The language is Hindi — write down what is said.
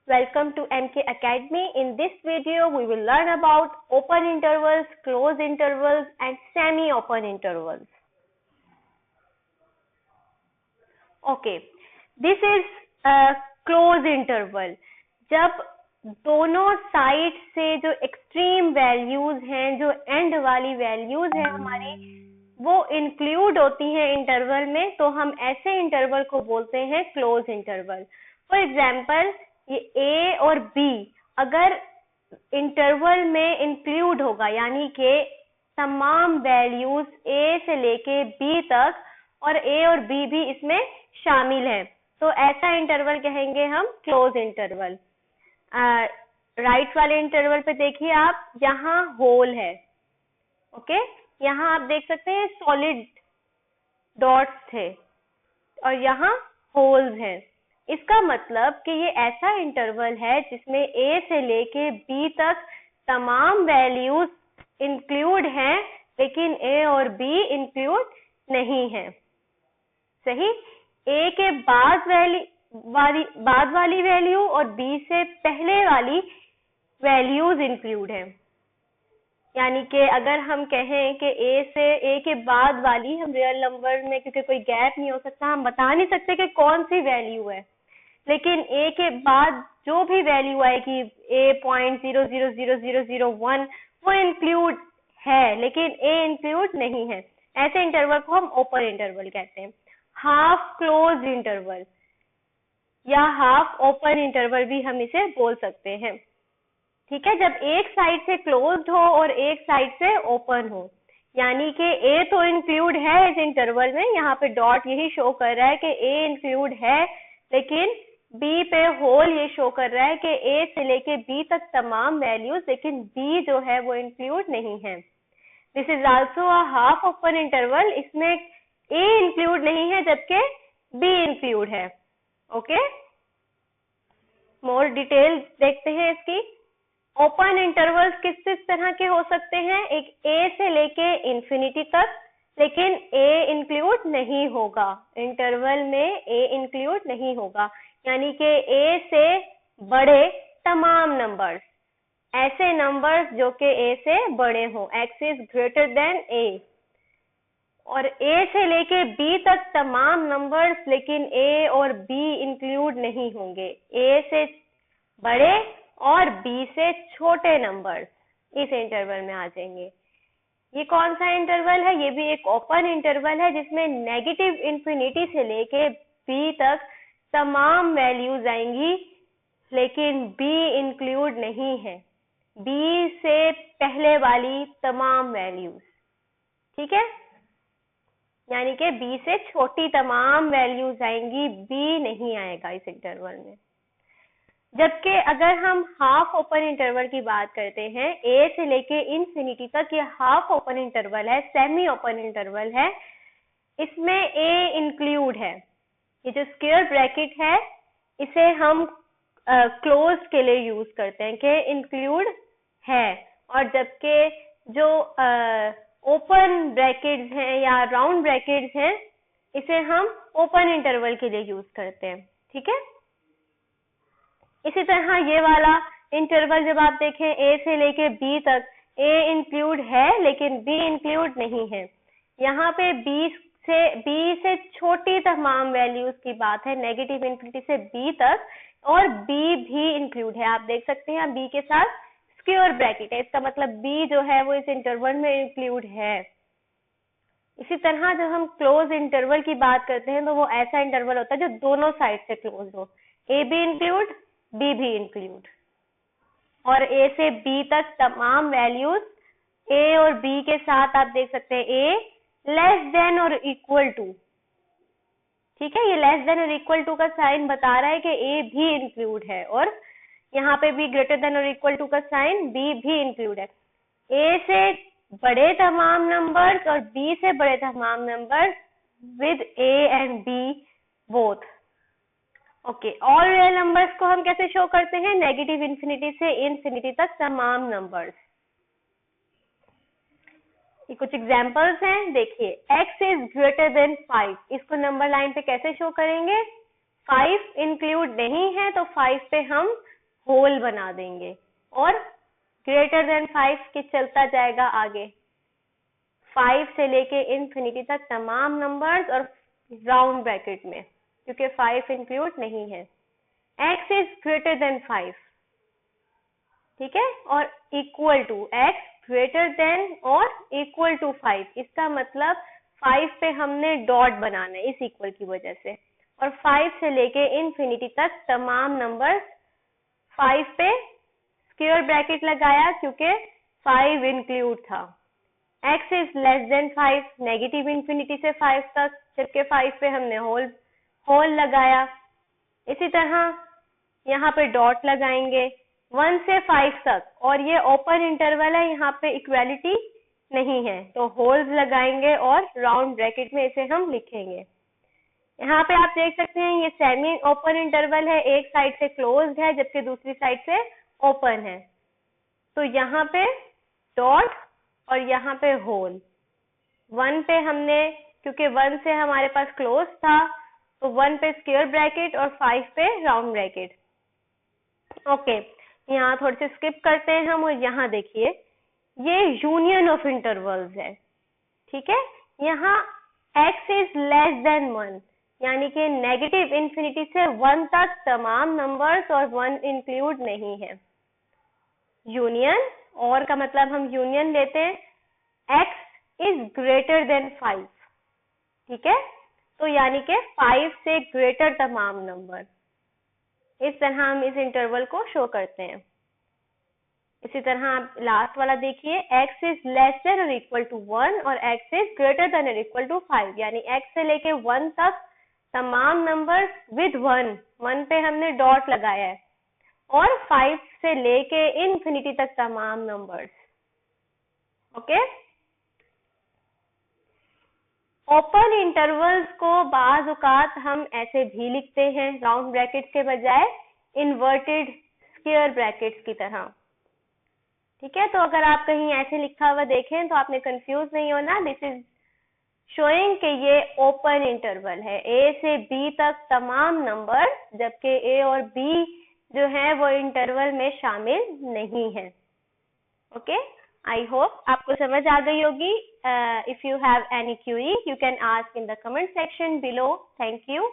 Welcome to MK Academy. In this video, we will learn about open intervals, closed intervals and semi-open intervals. Okay, this is a closed interval. जब दोनों साइड से जो एक्सट्रीम वैल्यूज हैं, जो एंड वाली वैल्यूज हैं हमारी, वो इंक्लूड होती हैं इंटरवल में, तो हम ऐसे इंटरवल को बोलते हैं क्लोज इंटरवल. फॉर एग्जाम्पल, ये ए और बी अगर इंटरवल में इंक्लूड होगा, यानी कि तमाम वैल्यूज ए से लेके बी तक और ए और बी भी इसमें शामिल है, तो ऐसा इंटरवल कहेंगे हम क्लोज इंटरवल. राइट वाले इंटरवल पे देखिए आप, यहाँ होल है. ओके, यहाँ आप देख सकते हैं सॉलिड डॉट्स थे और यहाँ होल्स हैं. इसका मतलब कि ये ऐसा इंटरवल है जिसमें ए से लेके बी तक तमाम वैल्यूज इंक्लूड हैं, लेकिन ए और बी इंक्लूड नहीं है. सही. ए के बाद वाली वैल्यू और बी से पहले वाली वैल्यूज इंक्लूड है. यानी कि अगर हम कहें कि ए के बाद वाली, हम रियल नंबर में क्योंकि कोई गैप नहीं हो सकता, हम बता नहीं सकते कि कौन सी वैल्यू है, लेकिन ए के बाद जो भी वैल्यू आएगी A.0000001 वो इंक्लूड है, लेकिन ए इंक्लूड नहीं है. ऐसे इंटरवल को हम ओपन इंटरवल कहते हैं. हाफ क्लोज इंटरवल या हाफ ओपन इंटरवल भी हम इसे बोल सकते हैं. ठीक है, जब एक साइड से क्लोज्ड हो और एक साइड से ओपन हो, यानी कि ए तो इंक्लूड है इस इंटरवल में, यहाँ पे डॉट यही शो कर रहा है कि ए इंक्लूड है, लेकिन बी पे होल ये शो कर रहा है कि ए से लेके बी तक तमाम वैल्यूज, लेकिन बी जो है वो इंक्लूड नहीं है. This is also a half open interval. इसमें ए इंक्लूड नहीं है जबकि बी इंक्लूड है. ओके, मोर डिटेल देखते हैं इसकी. ओपन इंटरवल्स किस किस तरह के हो सकते हैं? एक ए से लेके इंफिनिटी तक, लेकिन ए इंक्लूड नहीं होगा इंटरवल में, ए इंक्लूड नहीं होगा. यानी कि ए से बड़े तमाम नंबर्स, ऐसे नंबर्स जो कि ए से बड़े हो, एक्स इज ग्रेटर देन ए. और ए से लेके बी तक तमाम नंबर्स, लेकिन ए और बी इंक्लूड नहीं होंगे. ए से बड़े और बी से छोटे नंबर्स इस इंटरवल में आ जाएंगे. ये कौन सा इंटरवल है? ये भी एक ओपन इंटरवल है जिसमें नेगेटिव इंफिनिटी से लेके बी तक तमाम वैल्यूज आएंगी, लेकिन बी इंक्लूड नहीं है. बी से पहले वाली तमाम वैल्यूज. ठीक है, यानी कि बी से छोटी तमाम वैल्यूज आएंगी, बी नहीं आएगा इस इंटरवल में. जबकि अगर हम हाफ ओपन इंटरवल की बात करते हैं, ए से लेके इनफिनिटी तक ये हाफ ओपन इंटरवल है, सेमी ओपन इंटरवल है. इसमें ए इंक्लूड है. ये जो स्क्वायर ब्रैकेट है इसे हम क्लोज के लिए यूज करते हैं कि इंक्लूड है, और जबकि जो ओपन ब्रैकेट्स हैं या राउंड ब्रैकेट्स हैं इसे हम ओपन इंटरवल के लिए यूज करते हैं. ठीक है. इसी तरह ये वाला इंटरवल जब आप देखें, ए से लेके बी तक ए इंक्लूड है लेकिन बी इंक्लूड नहीं है. यहाँ पे बी से छोटी तमाम वैल्यूज की बात है, नेगेटिव इंफिनिटी से बी तक, और बी भी इंक्लूड है. आप देख सकते हैं बी के साथ स्क्वायर ब्रैकेट है, इसका मतलब बी जो है वो इस इंटरवल में इंक्लूड है. इसी तरह जब हम क्लोज इंटरवल की बात करते हैं तो वो ऐसा इंटरवल होता है जो दोनों साइड से क्लोज हो, ए भी इंक्लूड, बी भी इंक्लूड, और ए से बी तक तमाम वैल्यूज ए और बी के साथ आप देख सकते हैं ए लेस देन और इक्वल टू. ठीक है, ये लेस देन और इक्वल टू का साइन बता रहा है कि ए भी इंक्लूड है, और यहाँ पे भी ग्रेटर देन और इक्वल टू का साइन, बी भी इंक्लूड है. ए से बड़े तमाम नंबर्स और बी से बड़े तमाम numbers with A and B both. Okay, all real numbers को हम कैसे शो करते हैं? नेगेटिव इंफिनिटी से इनफिनिटी तक तमाम नंबर्स. ये कुछ एग्जांपल्स हैं, देखिए. x इज ग्रेटर देन 5, इसको नंबर लाइन पे कैसे शो करेंगे? 5 इंक्लूड नहीं है तो 5 पे हम होल बना देंगे और ग्रेटर देन 5 के चलता जाएगा आगे, 5 से लेके इंफिनिटी तक तमाम नंबर्स और राउंड ब्रैकेट में, क्योंकि 5 इंक्लूड नहीं है। x इज ग्रेटर देन 5, ठीक है, और equal to, x greater than और इक्वल टू 5, इसका मतलब 5 पे हमने डॉट बनाना है इस इक्वल की वजह से, और 5 से लेके इंफिनिटी तक तमाम नंबर्स, 5 पे स्क्वायर ब्रैकेट लगाया क्योंकि 5 इंक्लूड था। x is less than 5, negative infinity से 5 तक, जबकि 5 पे हमने होल लगाया। इसी तरह यहाँ पे डॉट लगाएंगे 1 से 5 तक, और ये ओपन इंटरवल है, यहाँ पे इक्वालिटी नहीं है, तो होल्स लगाएंगे और राउंड ब्रैकेट में इसे हम लिखेंगे। यहाँ पे आप देख सकते हैं ये सेमी ओपन इंटरवल है, एक साइड से क्लोज्ड है जबकि दूसरी साइड से ओपन है, तो यहाँ पे डॉट और यहाँ पे होल। 1 पे हमने, क्योंकि 1 से हमारे पास क्लोज था, तो 1 पे स्क्वायर ब्रैकेट और 5 पे राउंड ब्रैकेट। ओके, यहाँ थोड़े से स्किप करते हैं हम, और यहाँ देखिए ये यूनियन ऑफ इंटरवल्स है, ठीक है। यहाँ x इज लेस देन 1, यानी कि नेगेटिव इंफिनिटी से 1 तक तमाम नंबर्स और 1 इंक्लूड नहीं है। यूनियन, और का मतलब हम यूनियन लेते हैं, x इज ग्रेटर देन 5, ठीक है, तो यानी कि 5 से ग्रेटर तमाम नंबर। इस तरह हम इस इंटरवल को शो करते हैं। इसी तरह आप लास्ट वाला देखिए, x इज लेस देन और इक्वल टू 1 और x इज ग्रेटर देन और इक्वल टू 5, यानी x से लेके 1 तक तमाम नंबर्स विद 1 पे हमने डॉट लगाया है, और 5 से लेके इंफिनिटी तक तमाम नंबर्स। ओके, ओपन इंटरवल्स को बाज औकात हम ऐसे भी लिखते हैं राउंड ब्रैकेट्स के बजाय इन्वर्टेड स्क्वायर ब्रैकेट्स की तरह, ठीक है। तो अगर आप कहीं ऐसे लिखा हुआ देखें तो आपने कंफ्यूज नहीं होना, दिस इज शोइंग कि ये ओपन इंटरवल है, a से b तक तमाम नंबर, जबकि a और b जो है वो इंटरवल में शामिल नहीं है। ओके, आई होप आपको समझ आ गई होगी। If you have any Curie you can ask in the comment section below. Thank you.